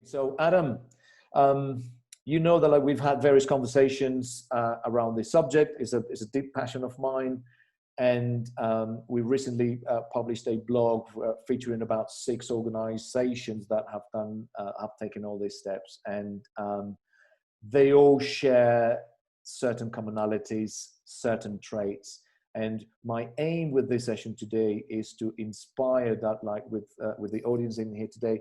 So Adam, you know that we've had various conversations around this subject. It's a deep passion of mine, and we recently published a blog featuring about 6 organizations that have taken all these steps, and they all share certain commonalities, certain traits. And my aim with this session today is to inspire that, like with the audience in here today,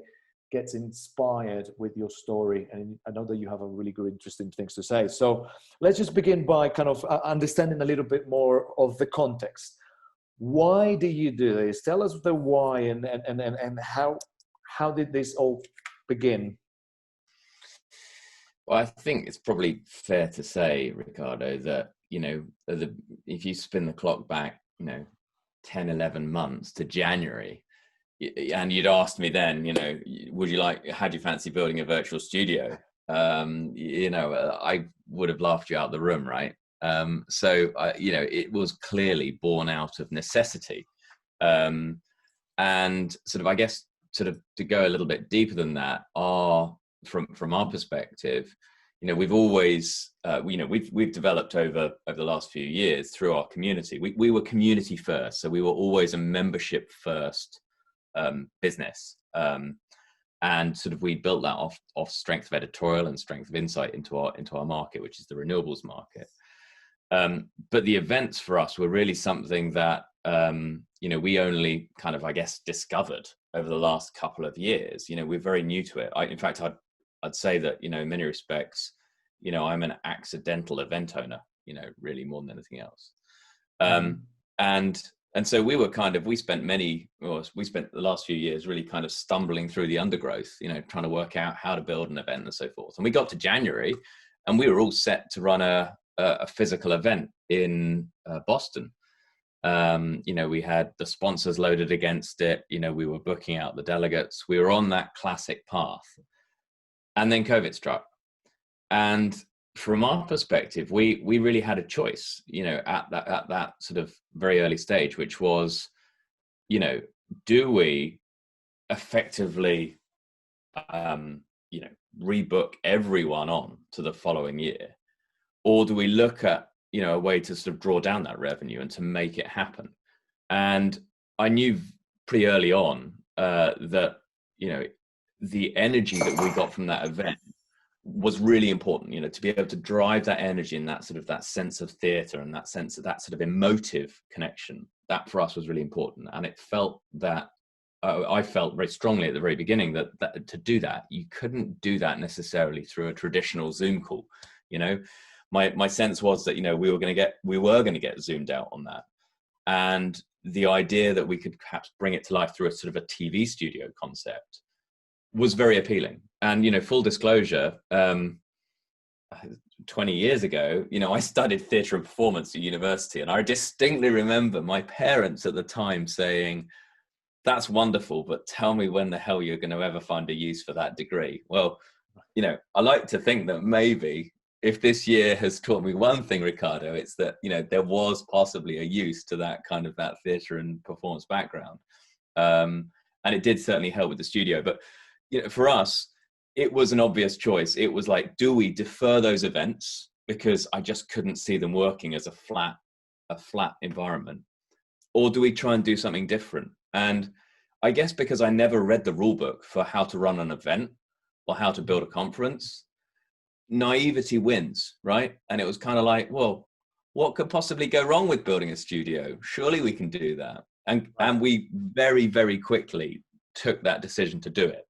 gets inspired with your story. And I know that you have a really good, interesting things to say. So let's just begin by kind of understanding a little bit more of the context. Why do you do this? Tell us the why and how did this all begin? Well, I think it's probably fair to say, Ricardo, that, if you spin the clock back, 10, 11 months to January, and you'd asked me then, how do you fancy building a virtual studio? I would have laughed you out of the room, right? It was clearly born out of necessity. And sort of, I guess, sort of to go a little bit deeper than that, from our perspective, we've always, we've developed over the last few years through our community. We were community first, so we were always a membership first business, and sort of we built that off strength of editorial and strength of insight into our market, which is the renewables market. But the events for us were really something that we only kind of, I guess, discovered over the last couple of years. We're very new to it. In fact, I'd say that, in many respects, I'm an accidental event owner, really more than anything else. And so we spent the last few years really kind of stumbling through the undergrowth, trying to work out how to build an event and so forth. And we got to January and we were all set to run a physical event in Boston. We had the sponsors loaded against it. We were booking out the delegates. We were on that classic path. And then COVID struck. And from our perspective, we really had a choice, at that sort of very early stage, which was, do we effectively, rebook everyone on to the following year? Or do we look at, a way to sort of draw down that revenue and to make it happen? And I knew pretty early on that, the energy that we got from that event was really important, to be able to drive that energy and that sort of that sense of theatre and that sense of that sort of emotive connection. That for us was really important. And it felt that I felt very strongly at the very beginning that to do that, you couldn't do that necessarily through a traditional Zoom call. My sense was that, we were going to get zoomed out on that. And the idea that we could perhaps bring it to life through a sort of a TV studio concept was very appealing. And, full disclosure, 20 years ago, I studied theatre and performance at university. And I distinctly remember my parents at the time saying, that's wonderful, but tell me when the hell you're going to ever find a use for that degree. Well, I like to think that maybe if this year has taught me one thing, Ricardo, it's that, there was possibly a use to that kind of that theatre and performance background. And it did certainly help with the studio. But for us, it was an obvious choice. It was like, do we defer those events because I just couldn't see them working as a flat environment, or do we try and do something different? And I guess because I never read the rule book for how to run an event or how to build a conference, naivety wins, right? And it was kind of like, well, what could possibly go wrong with building a studio? Surely we can do that. And we very, very quickly took that decision to do it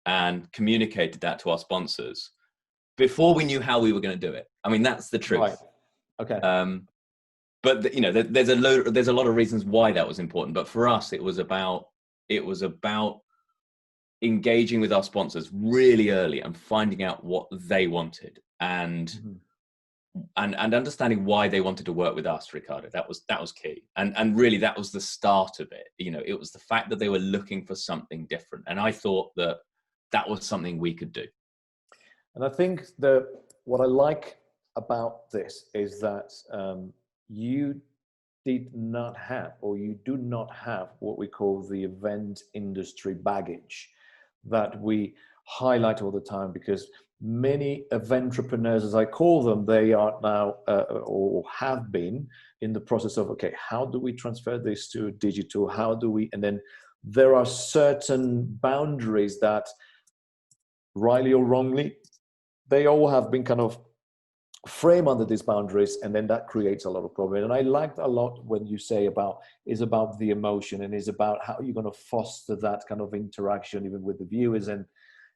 and communicated that to our sponsors before we knew how we were going to do it. I mean, that's the truth. Right. Okay. But there's a lot of reasons why that was important. But for us, it was about engaging with our sponsors really early and finding out what they wanted and understanding why they wanted to work with us, Ricardo. That was key. And really that was the start of it. It was the fact that they were looking for something different. And I thought that was something we could do. And I think that what I like about this is that you did not have, or you do not have, what we call the event industry baggage. that we highlight all the time, because many event entrepreneurs, as I call them, they are now or have been in the process of, okay, how do we transfer this to digital? How do we, and then there are certain boundaries that, rightly or wrongly, they all have been kind of frame under these boundaries, and then that creates a lot of problem. And I liked a lot when you say about is about the emotion, and is about how you're going to foster that kind of interaction even with the viewers, and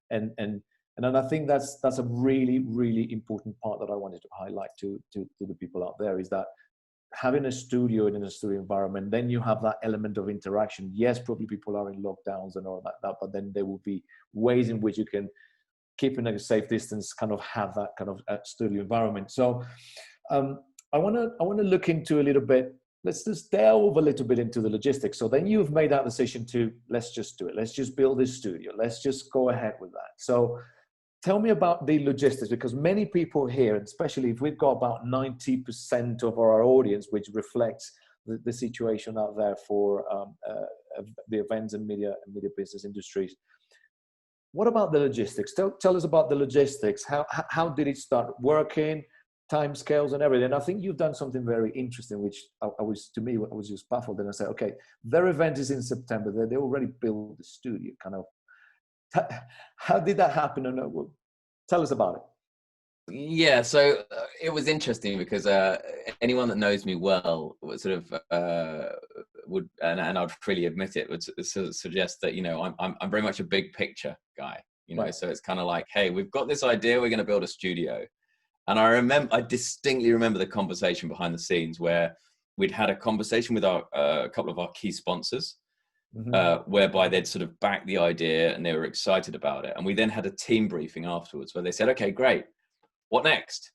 then I think that's a really, really important part that I wanted to highlight to the people out there, is that having a studio in a studio environment, then you have that element of interaction. Yes, probably people are in lockdowns and all that, but then there will be ways in which you can, keeping a safe distance, kind of have that kind of studio environment. So I want to look into a little bit. Let's just delve a little bit into the logistics. So then you've made that decision to, let's just do it. Let's just build this studio. Let's just go ahead with that. So tell me about the logistics, because many people here, especially if we've got about 90% of our audience, which reflects the situation out there for the events and media business industries. What about the logistics? Tell us about the logistics. How did it start working, timescales and everything? And I think you've done something very interesting, which I was just baffled. And I said, okay, their event is in September. They already built the studio. Kind of, how did that happen? And tell us about it. Yeah, so it was interesting because anyone that knows me well would sort of would, and I'd freely admit it, would sort of suggest that, you know, I'm very much a big picture guy, you know. Right. So it's kind of like, hey, we've got this idea, we're going to build a studio. And I distinctly remember the conversation behind the scenes where we'd had a conversation with a couple of our key sponsors, whereby they'd sort of backed the idea and they were excited about it. And we then had a team briefing afterwards where they said, okay, great. What next?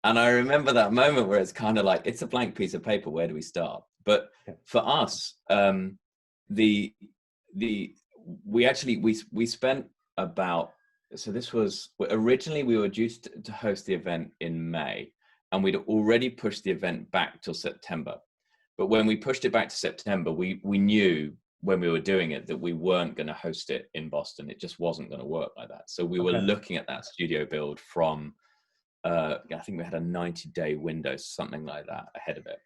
And I remember that moment where it's kind of like, it's a blank piece of paper. Where do we start? But for us, we spent about, so this was, originally we were due to host the event in May, and we'd already pushed the event back till September. But when we pushed it back to September, we knew when we were doing it that we weren't going to host it in Boston. It just wasn't going to work like that. So we were looking at that studio build from, I think we had a 90-day window, something like that, ahead of it.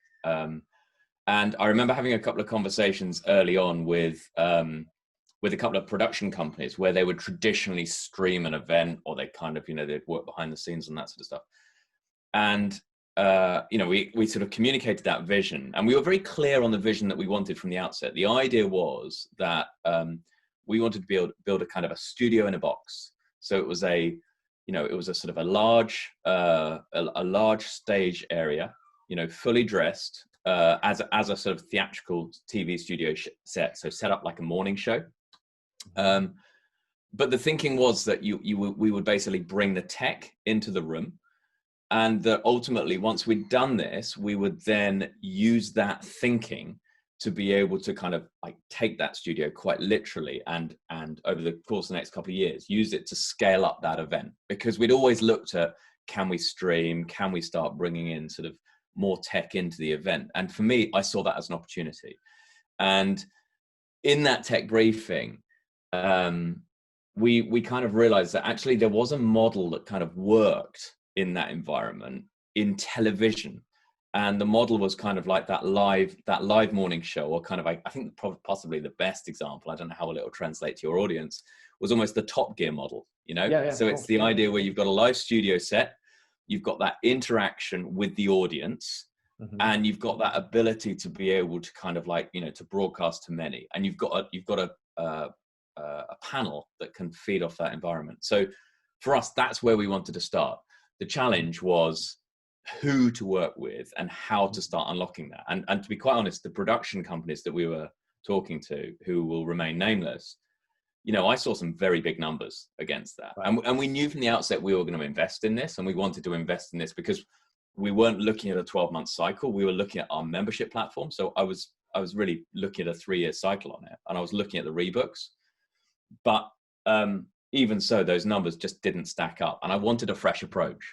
And I remember having a couple of conversations early on with a couple of production companies where they would traditionally stream an event, or they kind of, you know, they'd work behind the scenes and that sort of stuff. And, you know, we sort of communicated that vision, and we were very clear on the vision that we wanted from the outset. The idea was that we wanted to build a kind of a studio in a box. So it was a sort of a large stage area, you know, fully dressed as a sort of theatrical TV studio set. So set up like a morning show. But the thinking was that we would basically bring the tech into the room, and that ultimately, once we'd done this, we would then use that thinking to be able to kind of like take that studio quite literally and over the course of the next couple of years, use it to scale up that event. Because we'd always looked at, can we stream? Can we start bringing in sort of more tech into the event? And for me, I saw that as an opportunity. And in that tech briefing, we kind of realized that actually there was a model that kind of worked in that environment in television. And the model was kind of like that live morning show, or kind of, I think possibly the best example, I don't know how well it will translate to your audience, was almost the Top Gear model, you know? Yeah, so it's the idea where you've got a live studio set, you've got that interaction with the audience, and you've got that ability to be able to kind of like, you know, to broadcast to many, and you've got a panel that can feed off that environment. So for us, that's where we wanted to start. The challenge was who to work with and how to start unlocking that. And to be quite honest, the production companies that we were talking to, who will remain nameless, you know, I saw some very big numbers against that. Right. And we knew from the outset we were going to invest in this, and we wanted to invest in this because we weren't looking at a 12-month cycle. We were looking at our membership platform. So I was really looking at a 3-year cycle on it, and I was looking at the rebooks. But even so, those numbers just didn't stack up, and I wanted a fresh approach.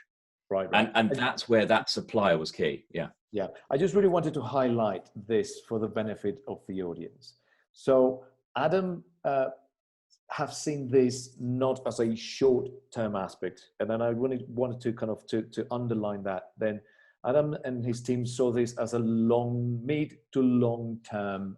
Right. And that's where that supplier was key. Yeah. I just really wanted to highlight this for the benefit of the audience. So Adam have seen this not as a short-term aspect, and then I wanted to kind of to underline that. Then Adam and his team saw this as a mid to long-term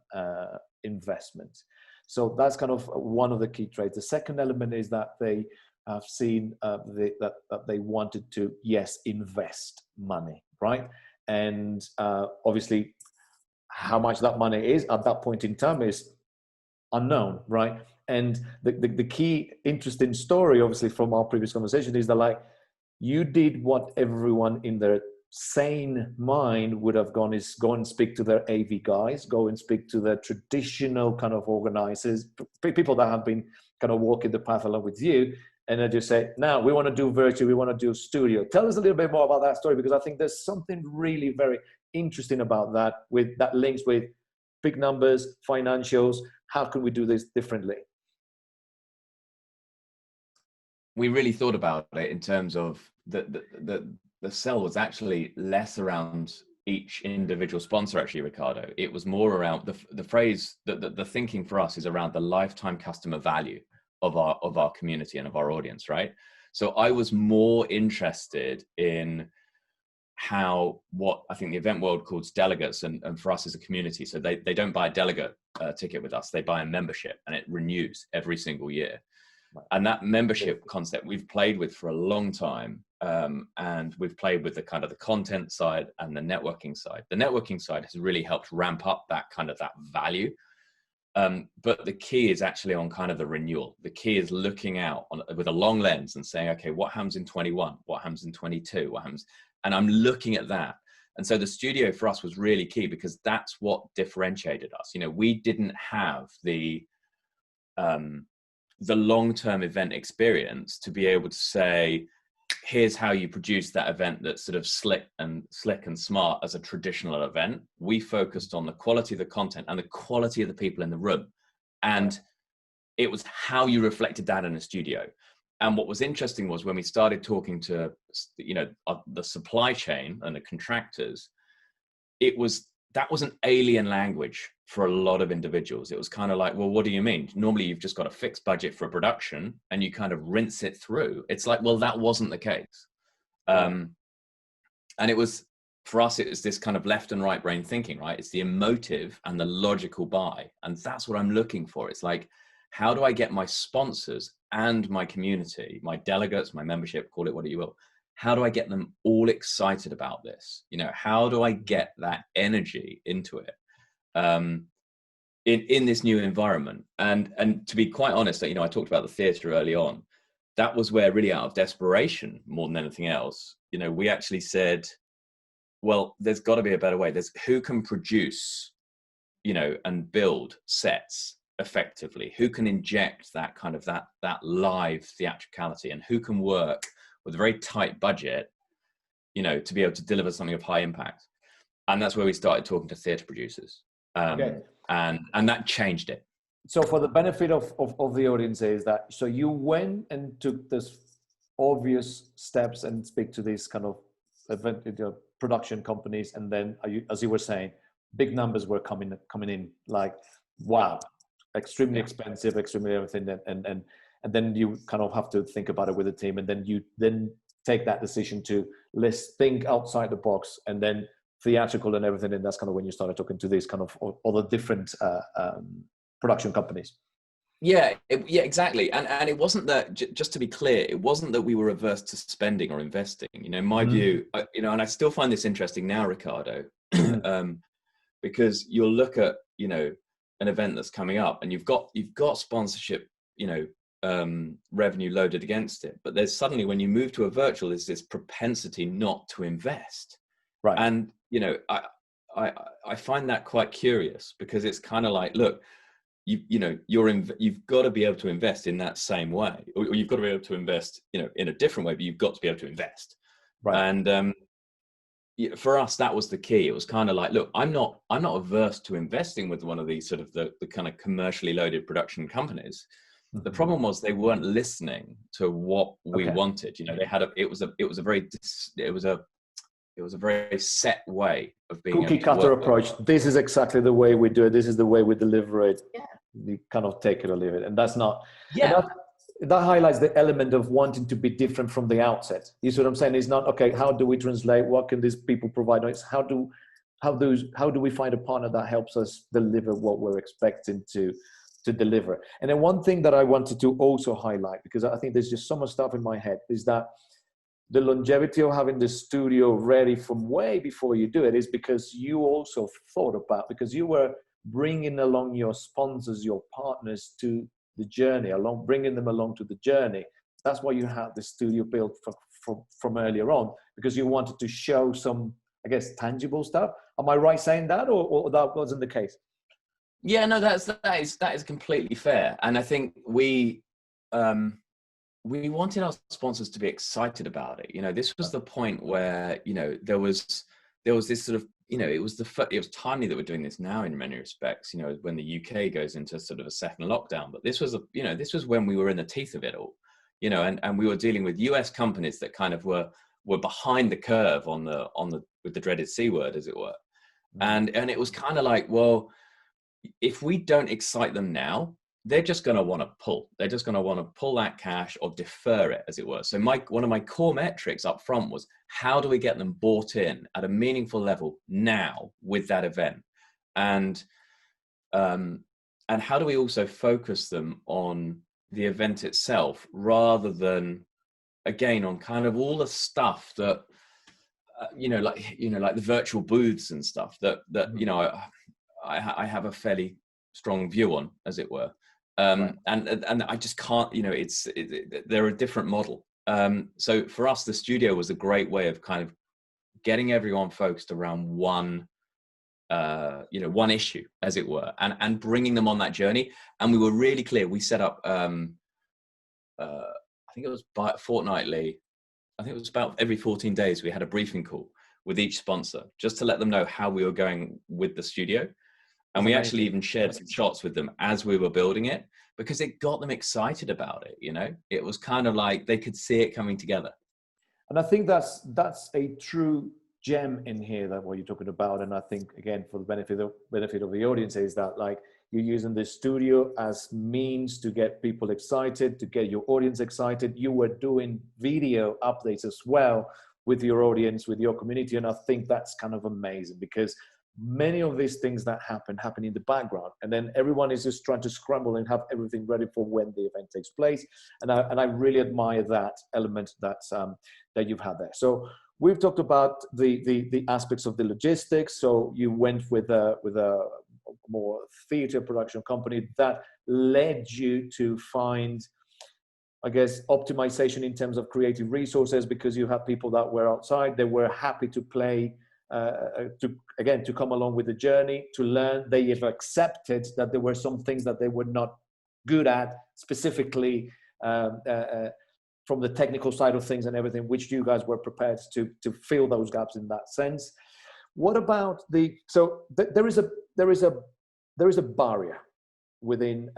investment. So that's kind of one of the key traits. The second element is that they have seen that they wanted to, yes, invest money, right? And obviously, how much that money is at that point in time is unknown, right? And the key interesting story, obviously, from our previous conversation is that, like, you did what everyone in their sane mind would have gone, is go and speak to their AV guys, go and speak to the traditional kind of organizers, people that have been kind of walking the path along with you. And then just say, now we want to do virtual, we want to do studio. Tell us a little bit more about that story, because I think there's something really very interesting about that, with that links with big numbers, financials. How can we do this differently? We really thought about it in terms of the sell was actually less around each individual sponsor, actually, Ricardo. It was more around the phrase, the thinking for us is around the lifetime customer value of our community and of our audience, right? So I was more interested in what I think the event world calls delegates, and for us as a community. So they don't buy a delegate ticket with us, they buy a membership, and it renews every single year. Right. And that membership concept we've played with for a long time, and we've played with the kind of the content side and the networking side. The networking side has really helped ramp up that value. But the key is actually on kind of the renewal. The key is looking out with a long lens and saying, okay, what happens in 21? What happens in 22? What happens? And I'm looking at that. And so the studio for us was really key, because that's what differentiated us. You know, we didn't have the long-term event experience to be able to say, here's how you produce that event that's sort of slick and smart as a traditional event. We focused on the quality of the content and the quality of the people in the room. And it was how you reflected that in a studio. And what was interesting was when we started talking to, you know, the supply chain and the contractors, that was an alien language for a lot of individuals. It was kind of like, well, what do you mean? Normally you've just got a fixed budget for a production and you kind of rinse it through. It's like, well, that wasn't the case. And it was, for us, it was this kind of left and right brain thinking, right? It's the emotive and the logical buy. And that's what I'm looking for. It's like, how do I get my sponsors and my community, my delegates, my membership, call it what you will, how do I get them all excited about this? You know, how do I get that energy into it in this new environment? And to be quite honest, you know, I talked about the theatre early on. That was where, really out of desperation more than anything else, you know, we actually said, well, there's got to be a better way. There's who can produce, you know, and build sets effectively, who can inject that kind of that live theatricality, and who can work with a very tight budget, you know, to be able to deliver something of high impact. And that's where we started talking to theatre producers. And that changed it. So for the benefit of the audience is that, so you went and took this obvious steps and speak to these kind of event, you know, production companies. And then, as you were saying, big numbers were coming in, like, wow, extremely expensive, extremely everything. And then you kind of have to think about it with the team, and then you take that decision to let's think outside the box, and then theatrical and everything. And that's kind of when you started talking to these kind of other different production companies. Yeah, exactly. And it wasn't that, just to be clear, it wasn't that we were averse to spending or investing. You know, my view, you know, and I still find this interesting now, Ricardo, because you'll look at, you know, an event that's coming up, and you've got sponsorship, you know, revenue loaded against it, but there's suddenly, when you move to a virtual, there's this propensity not to invest, right? And you know, I find that quite curious, because it's kind of like, look, you know, you've got to be able to invest in that same way, or you've got to be able to invest, you know, in a different way, but you've got to be able to invest, right? And for us, that was the key. It was kind of like, look, I'm not averse to investing with one of these sort of the kind of commercially loaded production companies. The problem was they weren't listening to what we wanted. You know, they had it was a very set way of being cookie cutter approach. This is exactly the way we do it. This is the way we deliver it. Yeah. You kind of take it or leave it, and that's not. And Yeah. that highlights the element of wanting to be different from the outset. You see what I'm saying? It's not okay. How do we translate? What can these people provide? It's how do we find a partner that helps us deliver what we're expecting to deliver? And then one thing that I wanted to also highlight, because I think there's just so much stuff in my head, is that the longevity of having the studio ready from way before you do it is because you also thought about, because you were bringing along your sponsors, your partners to the journey, bringing them along to the journey. That's why you had the studio built from earlier on, because you wanted to show some, I guess, tangible stuff. Am I right saying that, or that wasn't the case? Yeah, no, that is completely fair. And I think we wanted our sponsors to be excited about it. This was the point where, there was this sort of, it was timely that we're doing this now in many respects, when the UK goes into sort of a second lockdown. But this was this was when we were in the teeth of it all, and we were dealing with US companies that kind of were behind the curve with the dreaded C word, as it were. And it was kind of like, well, if we don't excite them now, they're just going to want to pull. They're just going to want to pull that cash or defer it, as it were. So one of my core metrics up front was, how do we get them bought in at a meaningful level now with that event? And how do we also focus them on the event itself, rather than, again, on kind of all the stuff that, like the virtual booths and stuff that I have a fairly strong view on, as it were. Right. And I just can't, they're a different model. So for us, the studio was a great way of kind of getting everyone focused around one issue, as it were, and bringing them on that journey. And we were really clear. We set up, I think it was fortnightly. I think it was about every 14 days, we had a briefing call with each sponsor, just to let them know how we were going with the studio. And we actually even shared some shots with them as we were building it, because it got them excited about it. It was kind of like they could see it coming together. And I think that's a true gem in here, that what you're talking about. And I think, again, for the benefit of the audience, is that, like, you're using the studio as means to get people excited, to get your audience excited. You were doing video updates as well with your audience, with your community. And I think that's kind of amazing, because many of these things that happen in the background, and then everyone is just trying to scramble and have everything ready for when the event takes place. And I really admire that element that you've had there. So we've talked about the aspects of the logistics. So you went with a more theater production company that led you to find, I guess, optimization in terms of creative resources, because you have people that were outside, they were happy to play, to come along with the journey, to learn. They have accepted that there were some things that they were not good at, specifically from the technical side of things and everything, which you guys were prepared to fill those gaps in that sense. What about there is a barrier within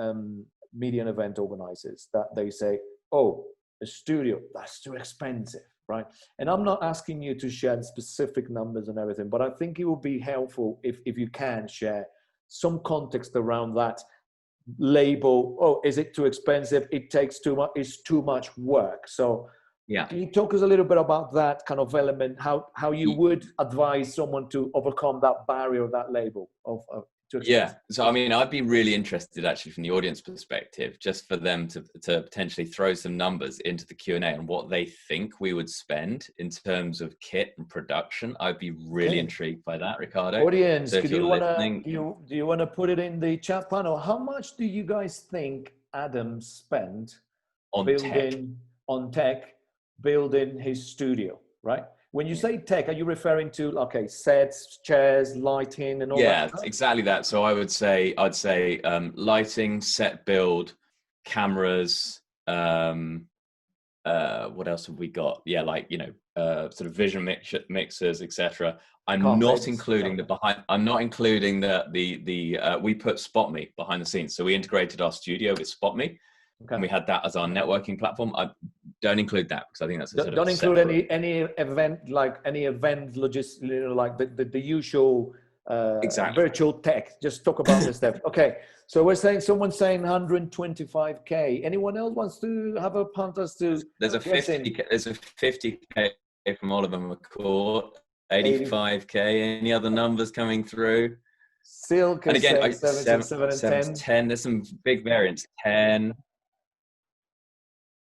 media and event organizers that they say, oh, a studio, that's too expensive, right? And I'm not asking you to share specific numbers and everything, but I think it would be helpful if you can share some context around that label. Oh, is it too expensive? It takes too much, it's too much work. So yeah, can you talk us a little bit about that kind of element, how you would advise someone to overcome that barrier, that label of yeah. So, I mean, I'd be really interested, actually, from the audience perspective, just for them to potentially throw some numbers into the Q&A and what they think we would spend in terms of kit and production. I'd be really intrigued by that, Ricardo. Audience, so do you want to put it in the chat panel? How much do you guys think Adam spent on tech, building his studio, right? When you say tech, are you referring to, okay, sets, chairs, lighting, and all that? Yeah, exactly that. So I'd say lighting, set build, cameras. What else have we got? Yeah, like, sort of vision mixers, etc. I'm not including we put SpotMe behind the scenes. So we integrated our studio with SpotMe. Okay. And we had that as our networking platform. I don't include that, because I think that's don't include any event logistics, like the usual Exactly. virtual tech. Just talk about this stuff. Okay, so we're saying someone's saying 125K. Anyone else wants to have a punt as to There's a guessing? 50K. There's a 50K from Oliver McCourt. 80. 85K. Any other numbers coming through? Silk And is again, saying 7 to 7 and 7 to 10. 10. There's some big variants. 10.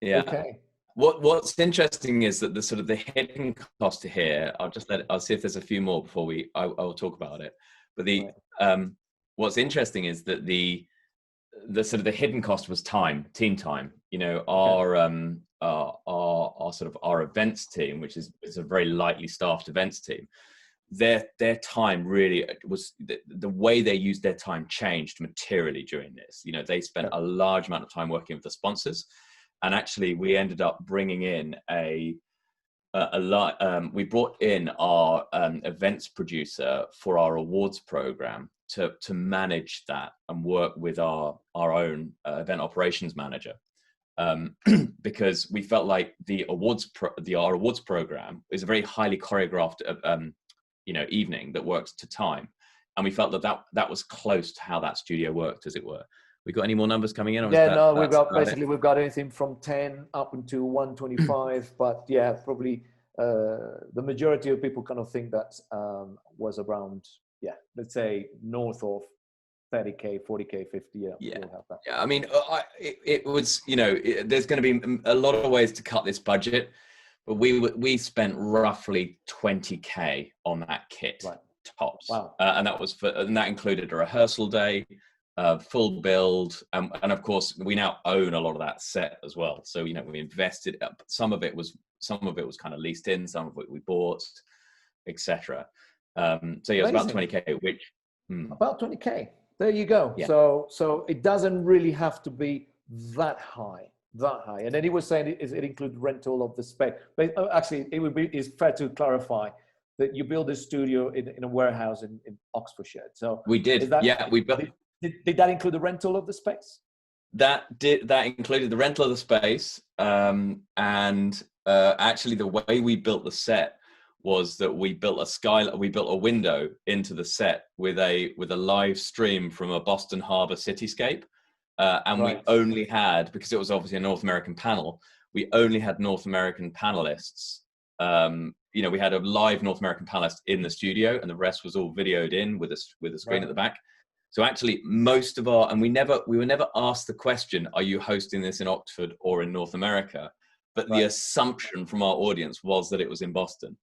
Yeah. Okay. What's interesting is that the sort of the hidden cost here. I'll see if there's a few more before I'll talk about it. But what's interesting is that the sort of the hidden cost was team time. You know, our sort of our events team, which is a very lightly staffed events team. Their time really was the way they used their time changed materially during this. You know, they spent a large amount of time working with the sponsors. And actually, we ended up bringing in we brought in our events producer for our awards program to manage that and work with our own event operations manager, because we felt like our awards program is a very highly choreographed evening that works to time, and we felt that was close to how that studio worked, as it were. We got any more numbers coming in? Yeah, we've got anything from 10 up into 125, but yeah, probably the majority of people kind of think that was around, let's say north of 30K, 40K, 50. Yeah. We'll have that. Yeah. I mean, it was, there's going to be a lot of ways to cut this budget, but we spent roughly 20K on that kit, right, tops. Wow. And that included a rehearsal day, full build, and of course we now own a lot of that set as well. So we invested. Some of it was kind of leased in, some of it we bought, etc. So yeah, it was about 20K. About 20K. There you go. Yeah. So it doesn't really have to be that high. And then he was saying it includes rental of the space. But actually, it's fair to clarify that you build a studio in a warehouse in Oxfordshire. So we did. We built. Did that include the rental of the space? That included the rental of the space, and actually the way we built the set was that we built a window into the set with a live stream from a Boston Harbor cityscape, and right. We only had, because it was obviously a North American panel, we only had North American panelists. We had a live North American panelist in the studio, and the rest was all videoed in with a screen at the back. So actually, we were never asked the question, "Are you hosting this in Oxford or in North America?" But right. The assumption from our audience was that it was in Boston,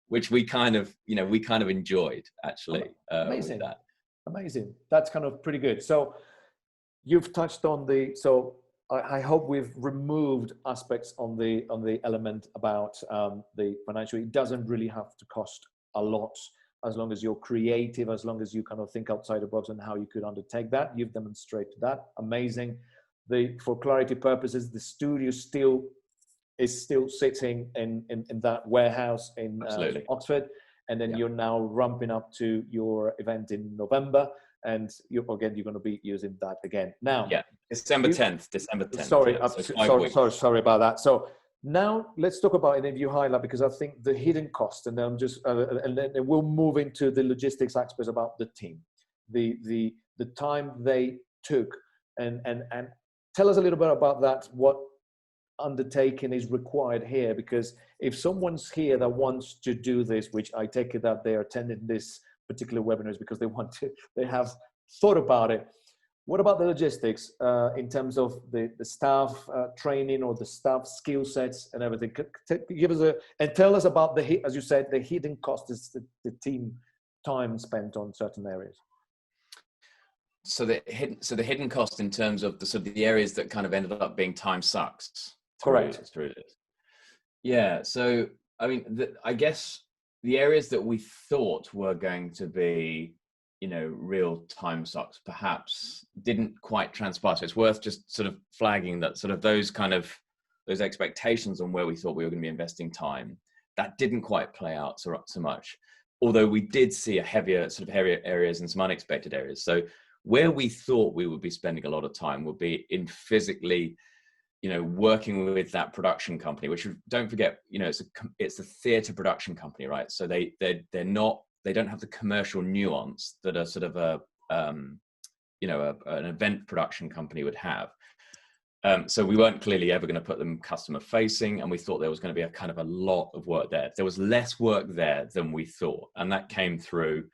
which we kind of enjoyed, actually. Amazing, with that. Amazing. That's kind of pretty good. So you've touched on I hope we've removed aspects on the element about the financial. It doesn't really have to cost a lot, as long as you're creative, as long as you kind of think outside the box and how you could undertake that. You've demonstrated that. Amazing. For clarity purposes, the studio is still sitting in that warehouse in Oxford. And then you're now ramping up to your event in November. And you're going to be using that again. Now, December 10th. Sorry about that. So now let's talk about it. If you highlight, because I think the hidden cost, and then I'm just, and then we'll move into the logistics aspects about the team, the time they took, and tell us a little bit about that. What undertaking is required here? Because if someone's here that wants to do this, which I take it that they're attending this particular webinars because they have thought about it. What about the logistics in terms of the staff training or the staff skill sets and everything? Give us and tell us about as you said, the hidden cost is the team time spent on certain areas. So the hidden cost in terms of the areas that kind of ended up being time sucks. Correct. Through this. Yeah. So I mean, I guess the areas that we thought were going to be, real time sucks, perhaps didn't quite transpire. So it's worth just sort of flagging that sort of those expectations on where we thought we were going to be investing time, that didn't quite play out so much. Although we did see heavier areas and some unexpected areas. So where we thought we would be spending a lot of time would be in physically, working with that production company, which, don't forget, it's a theatre production company, right? So they're not they don't have the commercial nuance that a sort of an event production company would have. So we weren't clearly ever going to put them customer facing, and we thought there was going to be a kind of a lot of work there. There was less work there than we thought, and that came through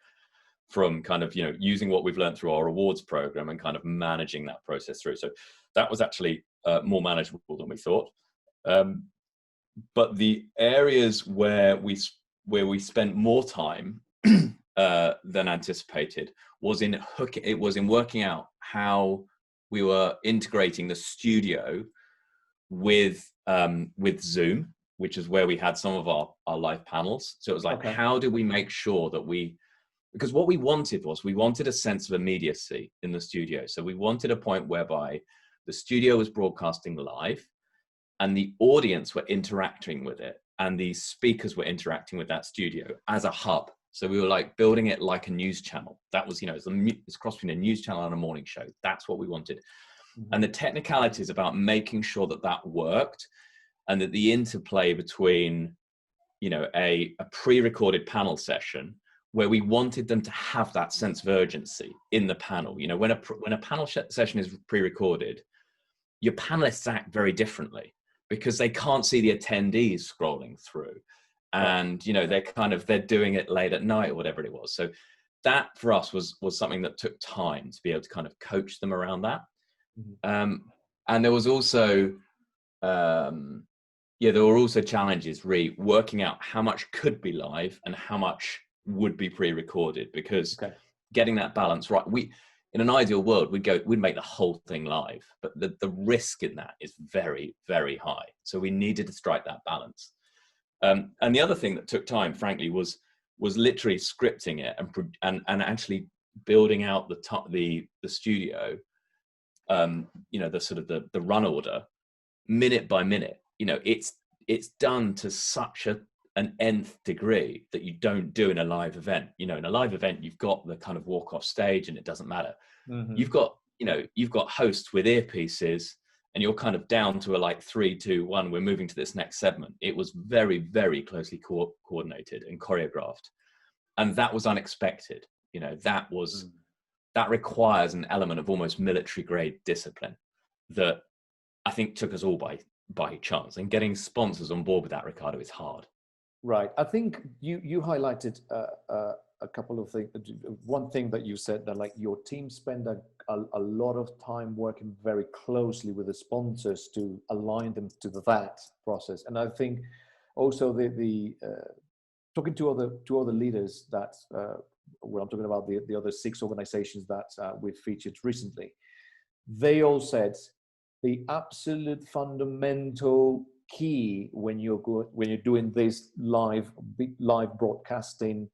from kind of, using what we've learned through our awards program and kind of managing that process through. So that was actually more manageable than we thought. But the areas where we spent more time than anticipated was in working out how we were integrating the studio with Zoom, which is where we had some of our live panels. So it was like, how do we make sure that because what we wanted a sense of immediacy in the studio. So we wanted a point whereby the studio was broadcasting live and the audience were interacting with it, and the speakers were interacting with that studio as a hub. So we were like building it like a news channel. That was, it's cross between a news channel and a morning show. That's what we wanted. Mm-hmm. And the technicalities about making sure that worked, and that the interplay between, a pre-recorded panel session where we wanted them to have that sense of urgency in the panel. When a panel session is pre-recorded, your panelists act very differently because they can't see the attendees scrolling through. And, they're doing it late at night or whatever it was. So that for us was something that took time to be able to kind of coach them around that. Mm-hmm. And there was also, there were also challenges working out how much could be live and how much would be pre-recorded, because getting that balance right, in an ideal world, we'd make the whole thing live, but the risk in that is very, very high. So we needed to strike that balance. And the other thing that took time, frankly, was literally scripting it and actually building out the studio, the sort of the run order minute by minute. It's done to such an nth degree that you don't do in a live event. In a live event, you've got the kind of walk off stage and it doesn't matter. Mm-hmm. You've got hosts with earpieces and you're kind of down to a 3, 2, 1, we're moving to this next segment. It was very, very closely coordinated and choreographed. And that was unexpected. That requires an element of almost military grade discipline that I think took us all by chance. And getting sponsors on board with that, Ricardo, is hard. Right. I think you highlighted a couple of things. One thing that you said, that your team spend a lot of time working very closely with the sponsors to align them to that process. And I think also the talking to other leaders that well, I'm talking about the other 6 organizations that we've featured recently. They all said the absolute fundamental key when you're doing this live broadcasting,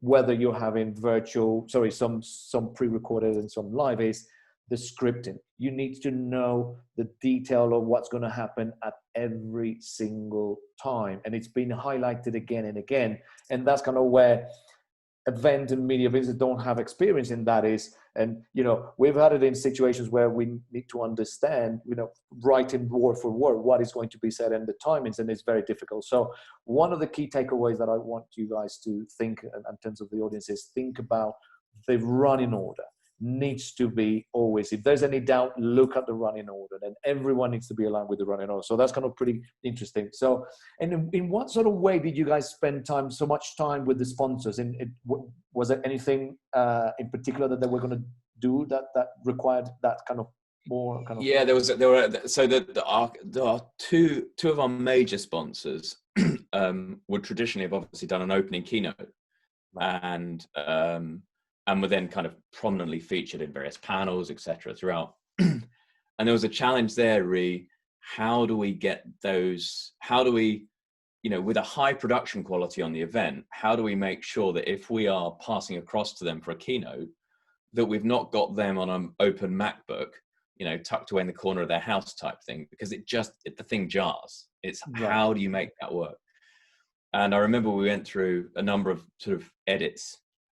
whether you're having some pre-recorded and some live, is the scripting. You need to know the detail of what's going to happen at every single time, and it's been highlighted again and again. And that's kind of where event and media business don't have experience in that is, and we've had it in situations where we need to understand, writing word for word what is going to be said and the timings, and it's very difficult. So one of the key takeaways that I want you guys to think in terms of the audience is think about the running order. Needs to be always, if there's any doubt, look at the running order, and everyone needs to be aligned with the running order. So that's kind of pretty interesting. So, and in what sort of way did you guys spend so much time with the sponsors? And was there anything in particular that they were going to do that required that kind of more kind of? Yeah, there are two of our major sponsors would traditionally have obviously done an opening keynote, and were then kind of prominently featured in various panels, etc. throughout. And there was a challenge there, how do we get those, with a high production quality on the event, how do we make sure that if we are passing across to them for a keynote, that we've not got them on an open MacBook, tucked away in the corner of their house type thing, because the thing jars. It's how do you make that work? And I remember we went through a number of sort of edits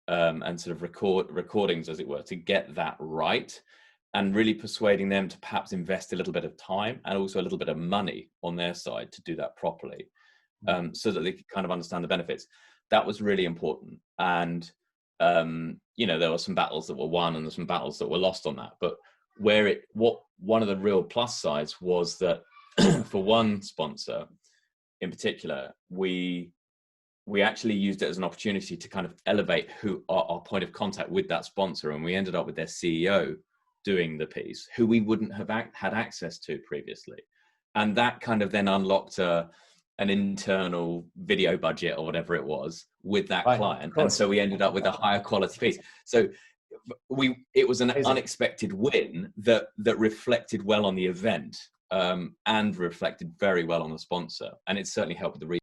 and sort of recordings, as it were, to get that right, and really persuading them to perhaps invest a little bit of time and also a little bit of money on their side to do that properly, so that they could kind of understand the benefits. that was really important. And you know, there were some battles that were won and there's some battles that were lost on that. But one of the real plus sides was that for one sponsor in particular, we actually used it as an opportunity to kind of elevate who our point of contact with that sponsor, and we ended up with their CEO doing the piece, who we wouldn't have had access to previously. And that kind of then unlocked an internal video budget or whatever it was with that client. And so we ended up with a higher quality piece. So it was an unexpected win that reflected well on the event, and reflected very well on the sponsor. And it certainly helped with the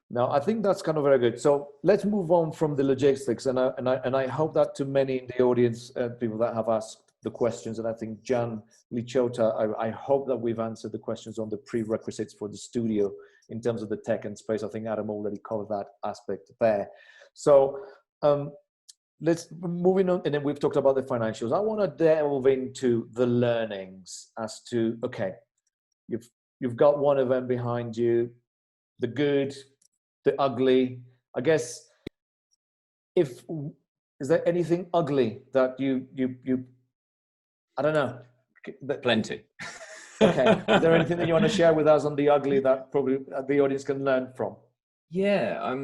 No, I think that's kind of very good. So let's move on from the logistics, and I hope that to many in the audience, people that have asked the questions, and I think Jan Lichota, I hope that we've answered the questions on the prerequisites for the studio in terms of the tech and space. I think Adam already covered that aspect there. So let's moving on, and then we've talked about the financials. I want to delve into the learnings as to, okay, you've got one event behind you, the good, the ugly. I guess, is there anything ugly that you I don't know. Plenty. Okay. Is there anything that you want to share with us on the ugly that probably the audience can learn from? Yeah.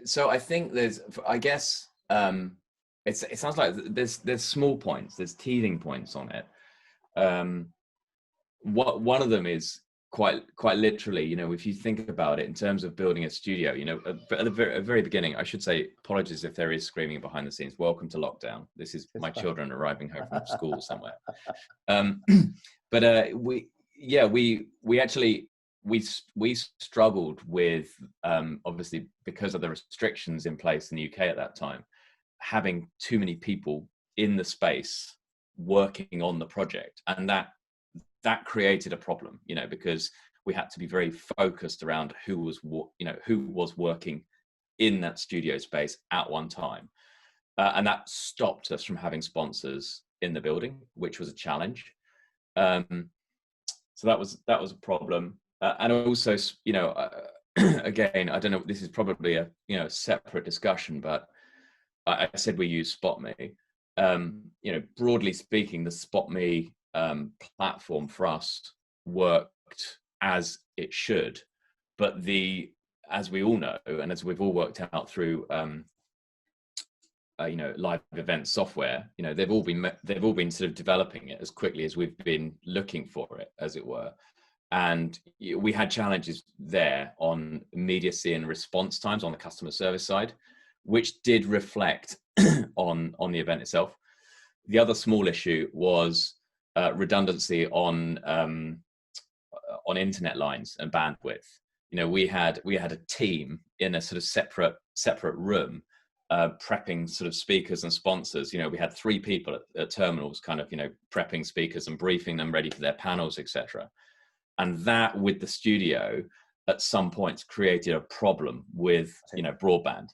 So I think there's, I guess, it sounds like there's small points, there's teething points on it. One of them is quite literally, you know, if you think about it in terms of building a studio, you know, at the very beginning, I should say, apologies if there is screaming behind the scenes. Welcome to lockdown. This is my children arriving home from school somewhere. But we actually struggled with, obviously because of the restrictions in place in the UK at that time, having too many people in the space working on the project, and that created a problem, you know, because we had to be very focused around who was working in that studio space at one time, and that stopped us from having sponsors in the building, which was a challenge. So that was a problem, and also, you know, again, I don't know, this is probably a separate discussion, but I said we use SpotMe. You know, broadly speaking, the SpotMe platform for us worked as it should, but as we all know, and as we've all worked out through you know, live event software, you know, they've all been sort of developing it as quickly as we've been looking for it, as it were. And we had challenges there on immediacy and response times on the customer service side, which did reflect on the event itself. The other small issue was redundancy on internet lines and bandwidth. You know, we had a team in a sort of separate room, prepping sort of speakers and sponsors. You know, we had 3 people at terminals, kind of, you know, prepping speakers and briefing them ready for their panels, etc. And that, with the studio, at some points created a problem with, you know, broadband.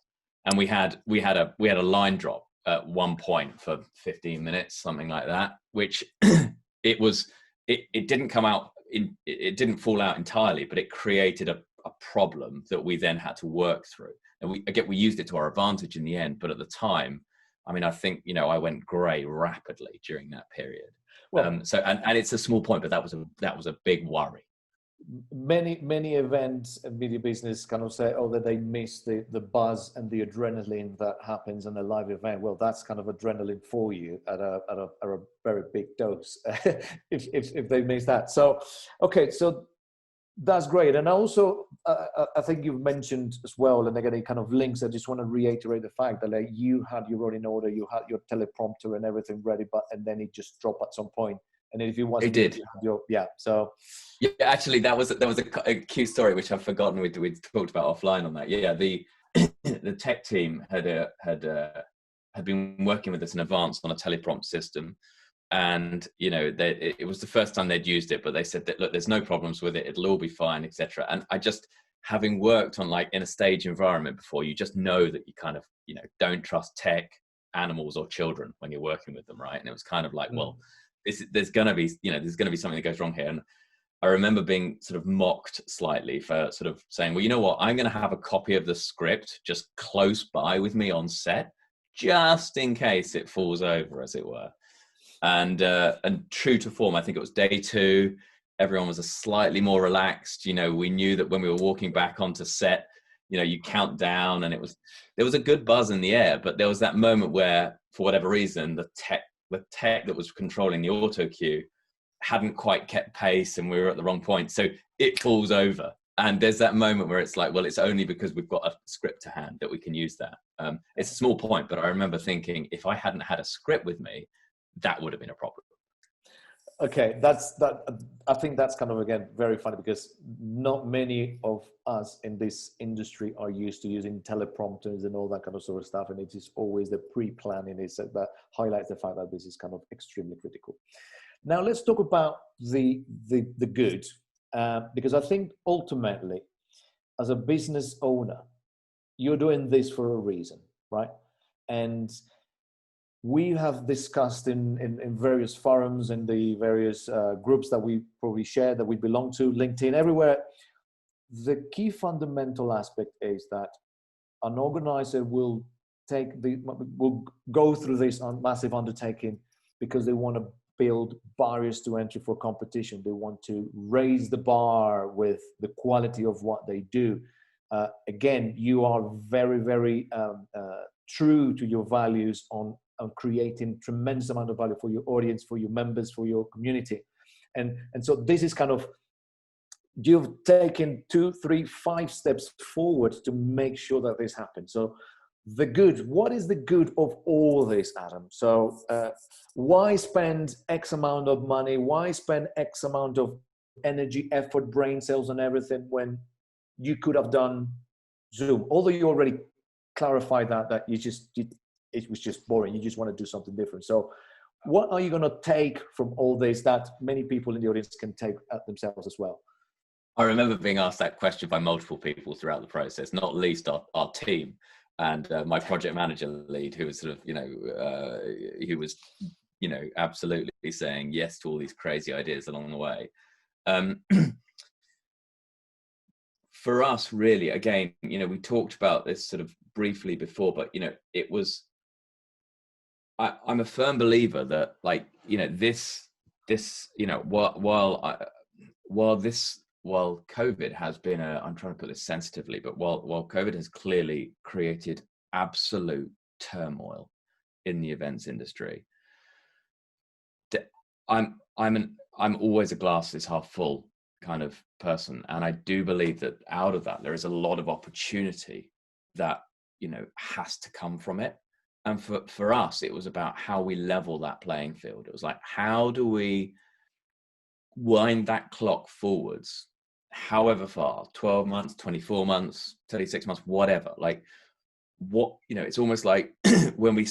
And we had a line drop at one point for 15 minutes, something like that, which it didn't come out it didn't fall out entirely, but it created a problem that we then had to work through. And we used it to our advantage in the end, but at the time, I mean, I think, you know, I went grey rapidly during that period. Well, so it's a small point, but that was a big worry. Many events and media business kind of say, oh, that they miss the buzz and the adrenaline that happens in a live event. Well, that's kind of adrenaline for you at a very big dose if they miss that. So, okay, so that's great. And also, I think you've mentioned as well, and again, it kind of links. I just want to reiterate the fact that, like, you had your running order, you had your teleprompter and everything ready, and then it just dropped at some point. And if you wasn't, it did. So yeah, actually, that was a cute story which I've forgotten. We talked about offline on that. Yeah, the tech team had been working with us in advance on a teleprompt system, and, you know, it was the first time they'd used it, but they said that, look, there's no problems with it, it'll all be fine, etc. And I just, having worked on, like, in a stage environment before, you just know that you kind of, you know, don't trust tech, animals, or children when you're working with them, right? And it was kind of like, well, there's going to be something that goes wrong here. And I remember being sort of mocked slightly for sort of saying, well, you know what, I'm going to have a copy of the script just close by with me on set, just in case it falls over, as it were. And true to form, I think it was day 2. Everyone was a slightly more relaxed. We knew that when we were walking back onto set, you count down, and there was a good buzz in the air. But there was that moment where, for whatever reason, the tech that was controlling the auto cue hadn't quite kept pace, and we were at the wrong point, so it falls over. And there's that moment where it's like, well, it's only because we've got a script to hand that we can use that. It's a small point, but I remember thinking, if I hadn't had a script with me, that would have been a problem. Okay, I think that's kind of, again, very funny, because not many of us in this industry are used to using teleprompters and all that kind of sort of stuff, and it is always the pre-planning that highlights the fact that this is kind of extremely critical. Now let's talk about the good, because I think ultimately, as a business owner, you're doing this for a reason, right? And we have discussed in various forums and the various groups that we probably share, that we belong to, LinkedIn, everywhere. The key fundamental aspect is that an organizer will go through this massive undertaking because they want to build barriers to entry for competition. They want to raise the bar with the quality of what they do. Again, you are very, very true to your values on creating tremendous amount of value for your audience, for your members, for your community. And so this is kind of, you've taken 2, 3, 5 steps forward to make sure that this happens. So the good, what is the good of all this, Adam? So why spend X amount of money? Why spend X amount of energy, effort, brain cells and everything when you could have done Zoom? Although you already clarified that it was just boring. You just want to do something different. So what are you going to take from all this that many people in the audience can take at themselves as well? I remember being asked that question by multiple people throughout the process, not least our team. And my project manager lead, who was sort of, he was, absolutely saying yes to all these crazy ideas along the way. For us, really, again, we talked about this sort of briefly before, but, it was, I'm a firm believer that, like, while COVID has been I'm trying to put this sensitively, but while COVID has clearly created absolute turmoil in the events industry, I'm always a glass is half full kind of person. And I do believe that out of that, there is a lot of opportunity that, has to come from it. And for us, it was about how we level that playing field. It was like, how do we wind that clock forwards, however far, 12 months, 24 months, 36 months, whatever. Like, what, it's almost like when we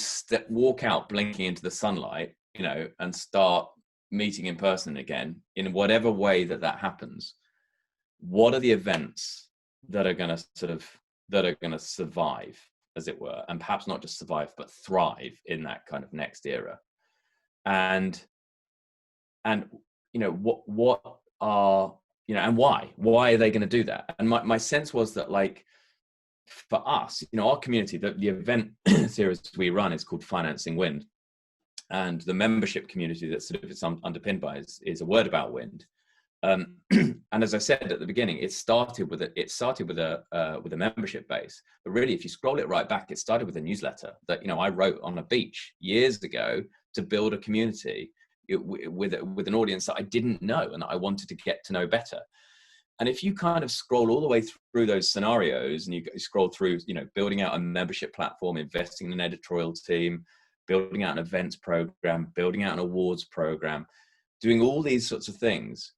walk out blinking into the sunlight, and start meeting in person again, in whatever way that happens, what are the events that are going to survive, as it were, and perhaps not just survive, but thrive in that kind of next era? And what are, and why are they going to do that? And my sense was that, like, for us, our community, the event series we run is called Financing Wind. And the membership community that sort of it's underpinned by is a word about wind. And as I said at the beginning, it started with a membership base. But really, if you scroll it right back, it started with a newsletter that, I wrote on a beach years ago to build a community with an audience that I didn't know and that I wanted to get to know better. And if you kind of scroll all the way through those scenarios, and you scroll through, building out a membership platform, investing in an editorial team, building out an events program, building out an awards program, doing all these sorts of things,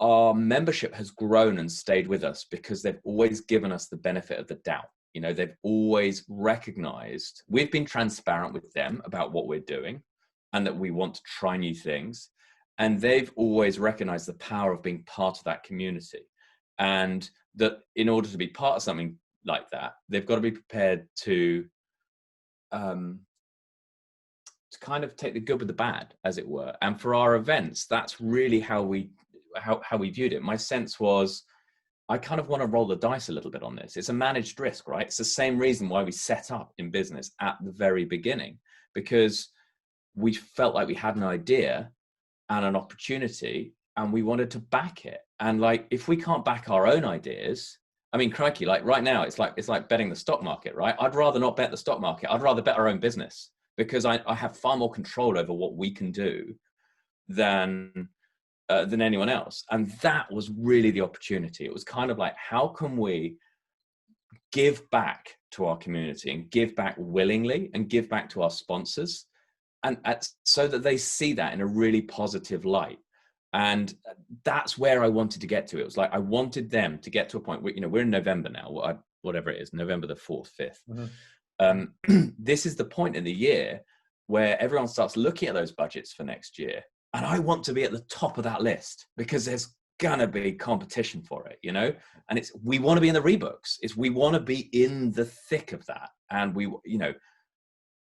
our membership has grown and stayed with us because they've always given us the benefit of the doubt. They've always recognized we've been transparent with them about what we're doing and that we want to try new things. And they've always recognized the power of being part of that community. And that in order to be part of something like that, they've got to be prepared to kind of take the good with the bad, as it were. And for our events, that's really how we how we viewed it. My sense was, I kind of want to roll the dice a little bit on this. It's a managed risk, right? It's the same reason why we set up in business at the very beginning, because we felt like we had an idea and an opportunity and we wanted to back it. And like, if we can't back our own ideas, I mean, crikey, like right now, it's like betting the stock market, right? I'd rather not bet the stock market. I'd rather bet our own business, because I have far more control over what we can do than anyone else. And that was really the opportunity. It was kind of like, how can we give back to our community and give back willingly and give back to our sponsors, and so that they see that in a really positive light. And that's where I wanted to get to. It was like, I wanted them to get to a point where, we're in November now, whatever it is, November the 4th, 5th. Mm-hmm. This is the point in the year where everyone starts looking at those budgets for next year. And I want to be at the top of that list, because there's gonna be competition for it, and we want to be in the rebooks. We want to be in the thick of that. And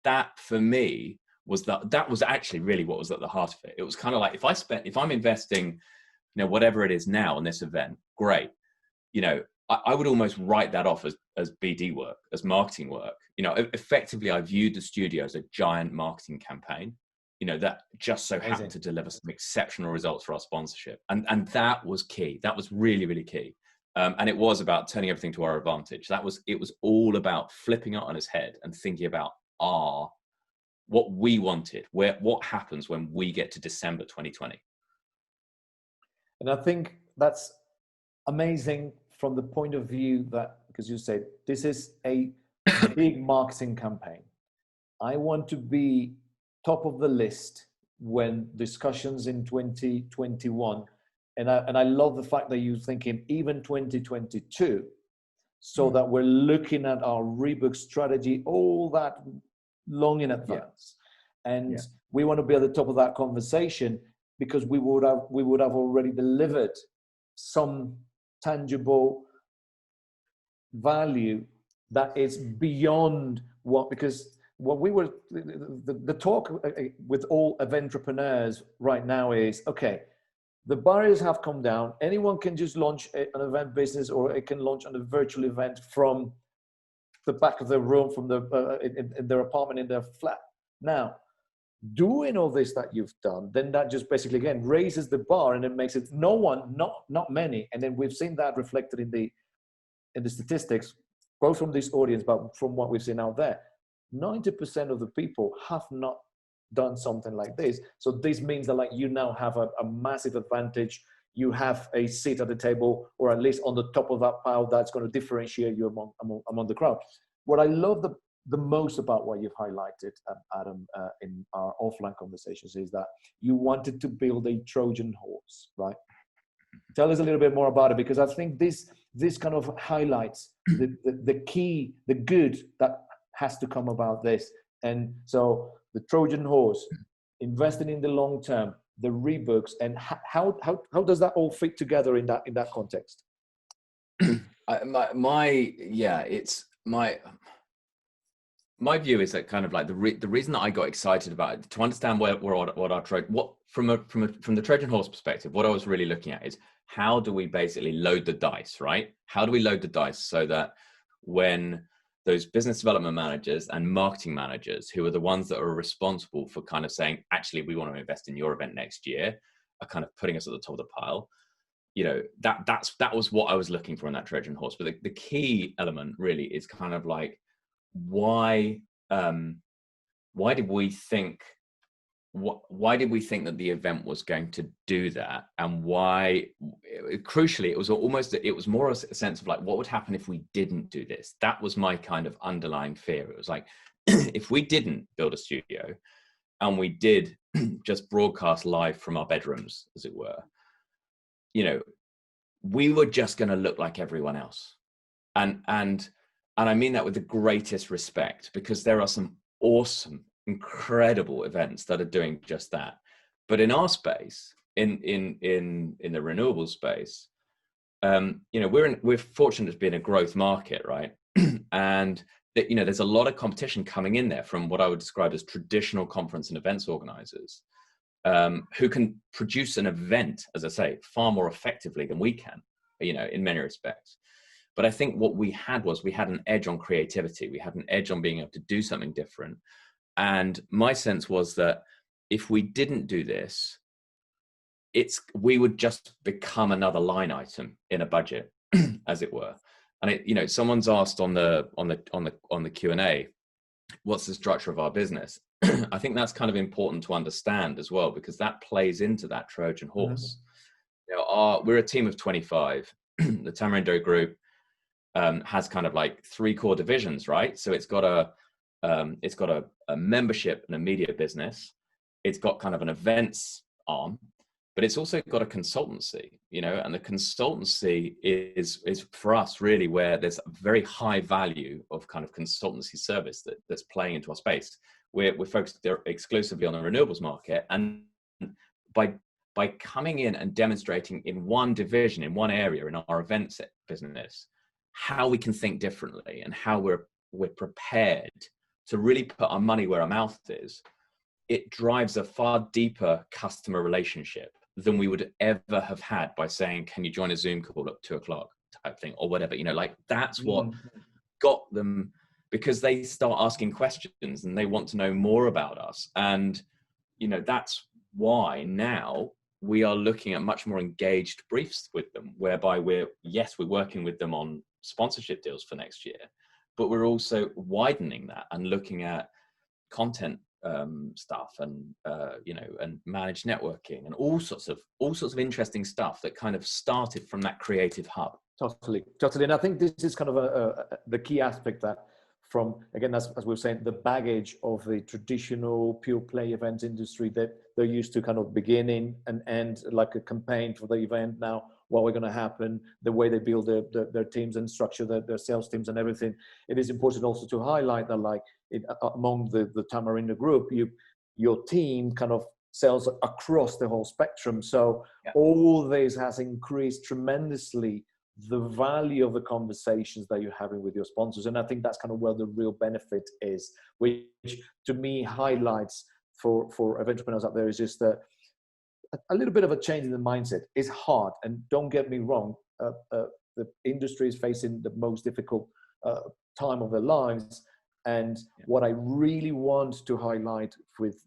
that for me was that was actually really what was at the heart of it. It was kind of like, if I'm investing, whatever it is now in this event, great. I would almost write that off as BD work, as marketing work. Effectively, I viewed the studio as a giant marketing campaign, that just so happened to deliver some exceptional results for our sponsorship. And that was key. That was really, really key. And it was about turning everything to our advantage. It was all about flipping it on its head and thinking about what we wanted, what happens when we get to December 2020. And I think that's amazing from the point of view that, because you said, this is a big marketing campaign. I want to be top of the list when discussions in 2021, and I love the fact that you're thinking even 2022, so that we're looking at our rebook strategy all that long in advance. And we want to be at the top of that conversation, because we would have already delivered some tangible value that is beyond because what we were, the talk with all event entrepreneurs right now is, okay, the barriers have come down. Anyone can just launch an event business, or it can launch on a virtual event from the back of their room, from in their apartment, in their flat. Now, doing all this that you've done, then that just basically, again, raises the bar, and it makes it not many. And then we've seen that reflected in the statistics, both from this audience, but from what we've seen out there. 90% of the people have not done something like this. So this means that, like, you now have a massive advantage. You have a seat at the table, or at least on the top of that pile, that's going to differentiate you among the crowd. What I love the most about what you've highlighted, Adam, in our offline conversations, is that you wanted to build a Trojan horse, right? Tell us a little bit more about it, because I think this kind of highlights the key, the good that has to come about this. And so the Trojan horse, investing in the long term, the rebooks, and how does that all fit together in that context? My view is that kind of like the reason that I got excited about it, to understand from the Trojan horse perspective, what I was really looking at is, how do we basically load the dice, right? How do we load the dice so that when those business development managers and marketing managers, who are the ones that are responsible for kind of saying, actually, we want to invest in your event next year, are kind of putting us at the top of the pile, that was what I was looking for in that Trojan horse. But the key element really is kind of like, why did we think that the event was going to do that? And why, crucially, it was more a sense of like, what would happen if we didn't do this? That was my kind of underlying fear. It was like, if we didn't build a studio and we did just broadcast live from our bedrooms, as it were, we were just going to look like everyone else. And I mean that with the greatest respect, because there are some awesome, incredible events that are doing just that. But in our space, in the renewable space, we're fortunate to be in a growth market, right? And there's a lot of competition coming in there from what I would describe as traditional conference and events organizers. who can produce an event, as I say, far more effectively than we can, you know, in many respects. But I think what we had an edge on creativity. We had an edge on being able to do something different. And my sense was that if we didn't do this, we would just become another line item in a budget, as it were. And you know, someone's asked on the Q&A, what's the structure of our business? I think that's kind of important to understand as well, because that plays into that Trojan horse. You know, we're a team of 25. The Tamarindo Group has kind of like 3 core divisions, right? So it's got a membership and a media business. It's got kind of an events arm, but it's also got a consultancy, you know, and the consultancy is for us really where there's a very high value of kind of consultancy service that's playing into our space. We're focused exclusively on the renewables market, and by coming in and demonstrating in one division, in one area, in our events business, how we can think differently and how we're prepared to really put our money where our mouth is, it drives a far deeper customer relationship than we would ever have had by saying, can you join a Zoom call at 2:00 type thing or whatever, you know, like that's what got them, because they start asking questions and they want to know more about us. And, you know, that's why now we are looking at much more engaged briefs with them, whereby we're working with them on sponsorship deals for next year, but we're also widening that and looking at content stuff and you know, and managed networking and all sorts of interesting stuff that kind of started from that creative hub. Totally. And I think this is kind of the key aspect, that from, again, as we were saying, the baggage of the traditional pure play events industry that they're used to kind of beginning and end like a campaign for the event. Now, what we're going to happen, the way they build their teams and structure their sales teams and everything. It is important also to highlight that, like, among the Tamarindo Group, your team kind of sells across the whole spectrum. So all this has increased tremendously the value of the conversations that you're having with your sponsors. And I think that's kind of where the real benefit is, which to me highlights for entrepreneurs out there, is just that a little bit of a change in the mindset is hard. And don't get me wrong, the industry is facing the most difficult time of their lives. And what I really want to highlight with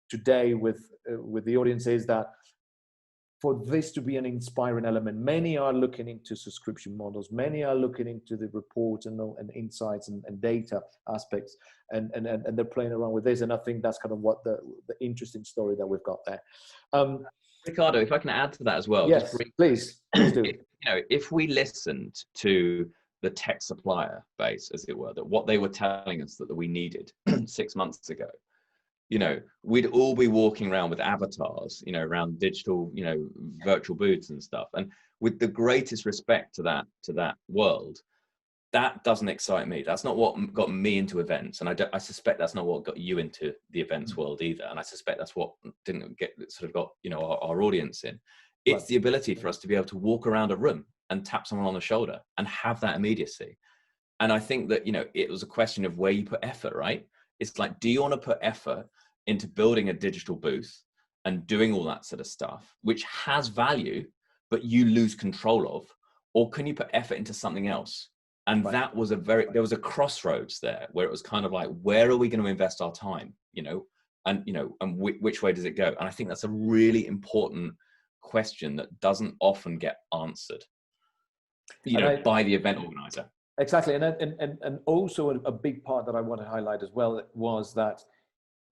today with the audience is that for this to be an inspiring element, many are looking into subscription models, many are looking into the reports and insights and data aspects, and they're playing around with this. And I think that's kind of what the interesting story that we've got there. Ricardo, if I can add to that as well. Yes, please do. You know, if we listened to the tech supplier base, as it were, that what they were telling us that we needed 6 months ago, you know, we'd all be walking around with avatars, you know, around digital, you know, virtual booths and stuff. And with the greatest respect to that world, that doesn't excite me. That's not what got me into events. And I suspect that's not what got you into the events world either. And I suspect that's what didn't got, you know, our audience in. It's the ability for us to be able to walk around a room and tap someone on the shoulder and have that immediacy. And I think that, you know, it was a question of where you put effort, right? It's like, do you want to put effort into building a digital booth and doing all that sort of stuff, which has value, but you lose control of? Or can you put effort into something else? And that was there was a crossroads there where it was kind of like, where are we going to invest our time? You know, and which way does it go? And I think that's a really important question that doesn't often get answered, by the event organizer. Exactly. And also a big part that I want to highlight as well was that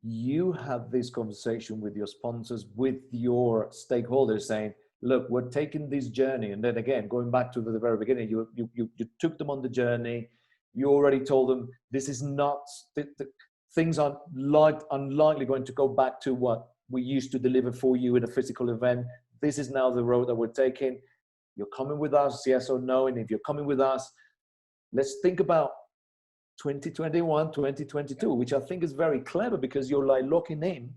you have this conversation with your sponsors, with your stakeholders, saying, look, we're taking this journey. And then again, going back to the very beginning, you took them on the journey. You already told them this is not, things are unlikely going to go back to what we used to deliver for you in a physical event. This is now the road that we're taking. You're coming with us, yes or no? And if you're coming with us, let's think about 2021, 2022, which I think is very clever, because you're like locking in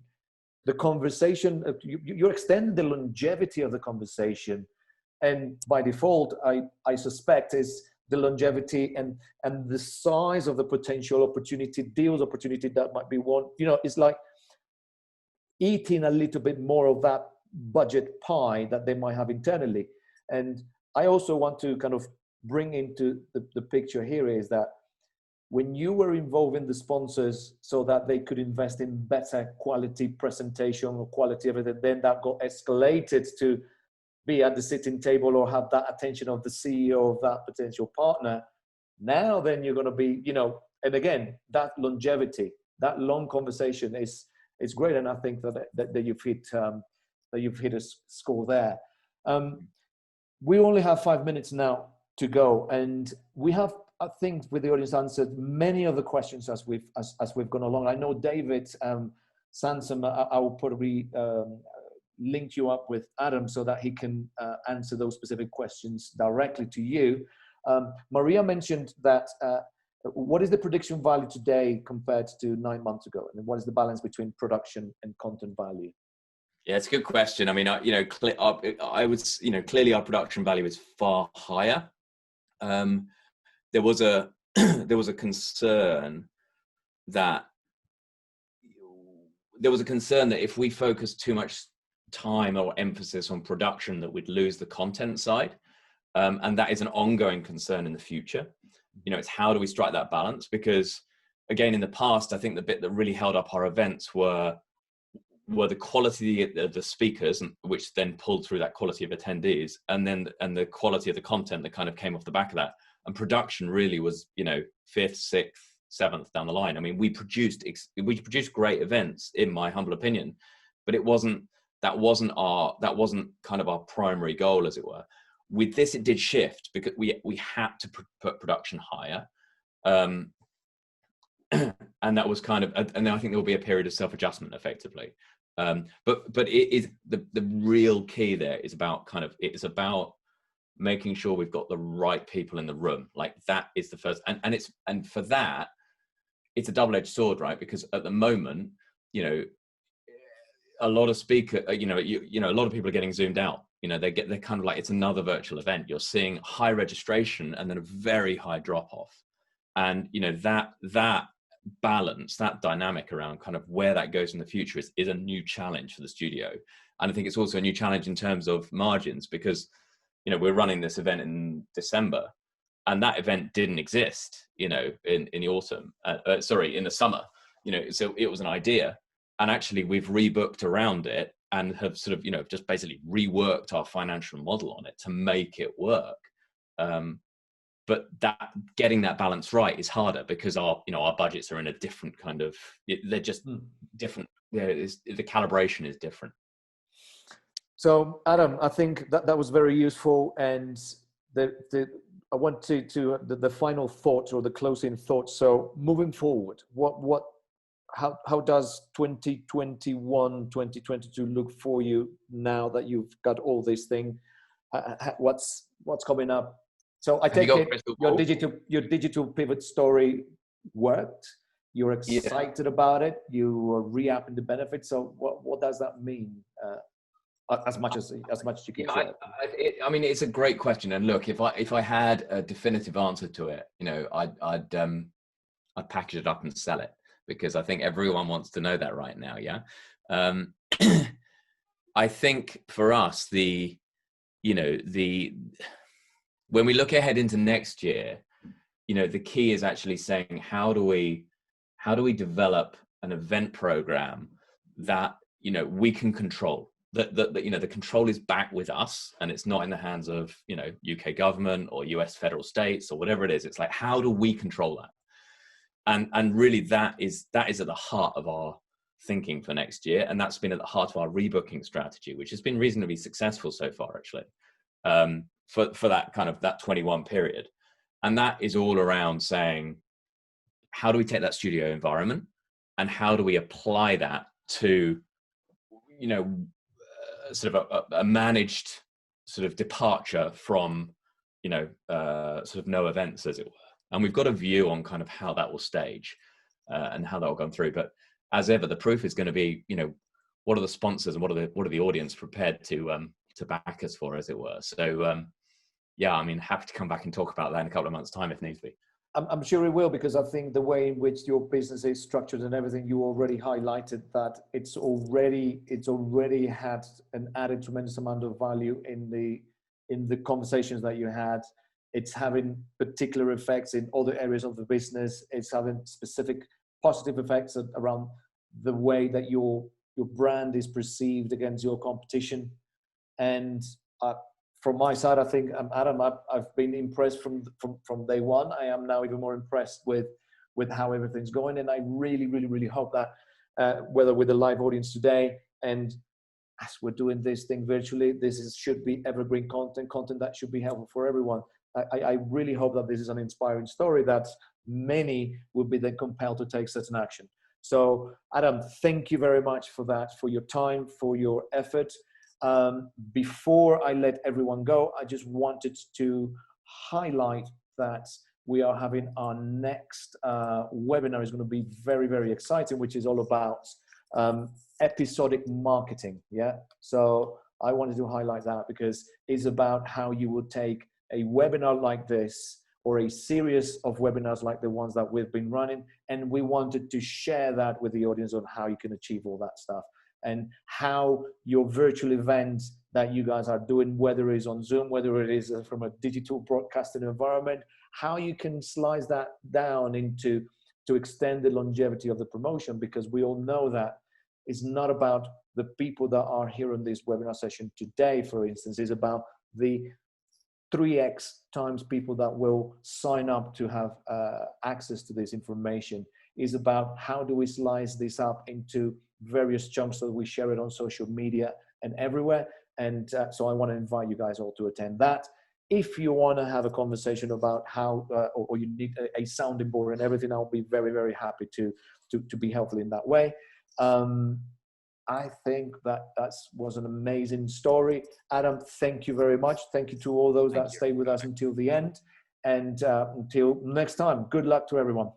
the conversation. You're extending the longevity of the conversation. And by default, I suspect is the longevity and the size of the potential opportunity, deals opportunity that might be one. You know, it's like eating a little bit more of that budget pie that they might have internally. And I also want to kind of bring into the picture here is that when you were involving the sponsors so that they could invest in better quality presentation or quality everything, then that got escalated to be at the sitting table or have that attention of the CEO of that potential partner. Now then you're going to be, you know, and again, that longevity, that long conversation is great. And I think that you've hit a score there. We only have 5 minutes now to go, and we have, I think, with the audience answered many of the questions as we've gone along. I know David Sansom, I will probably link you up with Adam so that he can answer those specific questions directly to you. Maria mentioned that what is the prediction value today compared to 9 months ago, and what is the balance between production and content value? Yeah, it's a good question. I mean, I would, you know, clearly our production value is far higher. There was a concern that if we focus too much time or emphasis on production, that we'd lose the content side, and that is an ongoing concern in the future. You know, it's how do we strike that balance? Because again, in the past, I think the bit that really held up our events were the quality of the speakers, which then pulled through that quality of attendees, and the quality of the content that kind of came off the back of that. And production really was, you know, 5th, 6th, 7th down the line. I mean, we produced great events, in my humble opinion, but that wasn't kind of our primary goal, as it were. With this, it did shift because we had to put production higher. And that was kind of, and then I think there will be a period of self-adjustment effectively. But it is the real key there is about it's about making sure we've got the right people in the room. Like that is the first, and for that, it's a double-edged sword, right? Because at the moment, you know, a lot of a lot of people are getting zoomed out. You know, they're kind of like, it's another virtual event. You're seeing high registration and then a very high drop off. And, you know, that balance, that dynamic around kind of where that goes in the future is a new challenge for the studio. And I think it's also a new challenge in terms of margins, because, you know, we're running this event in December and that event didn't exist, you know, in the autumn, in the summer, you know, so it was an idea. And actually we've rebooked around it and have sort of, you know, just basically reworked our financial model on it to make it work. But that getting that balance right is harder because our budgets are in a different kind of, they're just different. The calibration is different. So Adam, I think that was very useful. And I want to the final thoughts or the closing thoughts. So moving forward, how does 2021, 2022 look for you now that you've got all these things? What's coming up? So I take it your digital pivot story worked. You're excited about it. You are re-upping the benefits. So what does that mean? As much as you can share. I mean, it's a great question. And look, if I had a definitive answer to it, you know, I'd package it up and sell it, because I think everyone wants to know that right now. Yeah. I think for us, when we look ahead into next year, you know, the key is actually saying, how do we develop an event program that, you know, we can control, that you know, the control is back with us and it's not in the hands of, you know, UK government or US federal states or whatever it is. It's like, how do we control that? And really that is at the heart of our thinking for next year. And that's been at the heart of our rebooking strategy, which has been reasonably successful so far, actually. For that kind of that 21 period. And that is all around saying, how do we take that studio environment and how do we apply that to, you know, sort of a managed sort of departure from, you know, sort of no events, as it were. And we've got a view on kind of how that will stage and how that will go through. But as ever, the proof is going to be, you know, what are the sponsors and what are the audience prepared to back us for, as it were. So, yeah, I mean, happy to come back and talk about that in a couple of months' time if needs be. I'm sure it will, because I think the way in which your business is structured and everything, you already highlighted that it's already had an added tremendous amount of value in the conversations that you had. It's having particular effects in other areas of the business. It's having specific positive effects around the way that your brand is perceived against your competition. And from my side, I think, Adam, I've been impressed from day one. I am now even more impressed with how everything's going. And I really, really, really hope that whether with the live audience today, and as we're doing this thing virtually, should be evergreen content that should be helpful for everyone. I really hope that this is an inspiring story that many will be then compelled to take such an action. So Adam, thank you very much for that, for your time, for your effort. Before I let everyone go, I just wanted to highlight that we are having our next webinar. Is going to be very, very exciting, which is all about episodic marketing. Yeah. So I wanted to highlight that because it's about how you would take a webinar like this, or a series of webinars like the ones that we've been running, and we wanted to share that with the audience on how you can achieve all that stuff, and how your virtual events that you guys are doing, whether it's on Zoom, whether it is from a digital broadcasting environment, how you can slice that down to extend the longevity of the promotion, because we all know that it's not about the people that are here on this webinar session today, for instance. It's about the 3x times people that will sign up to have access to this information. Is about how do we slice this up into various chunks so that we share it on social media and everywhere. And so I want to invite you guys all to attend that. If you want to have a conversation about how, or you need a sounding board and everything, I'll be very, very happy to be helpful in that way. I think that was an amazing story. Adam, thank you very much. Thank you to all those that stayed with us until the end. And until next time, good luck to everyone.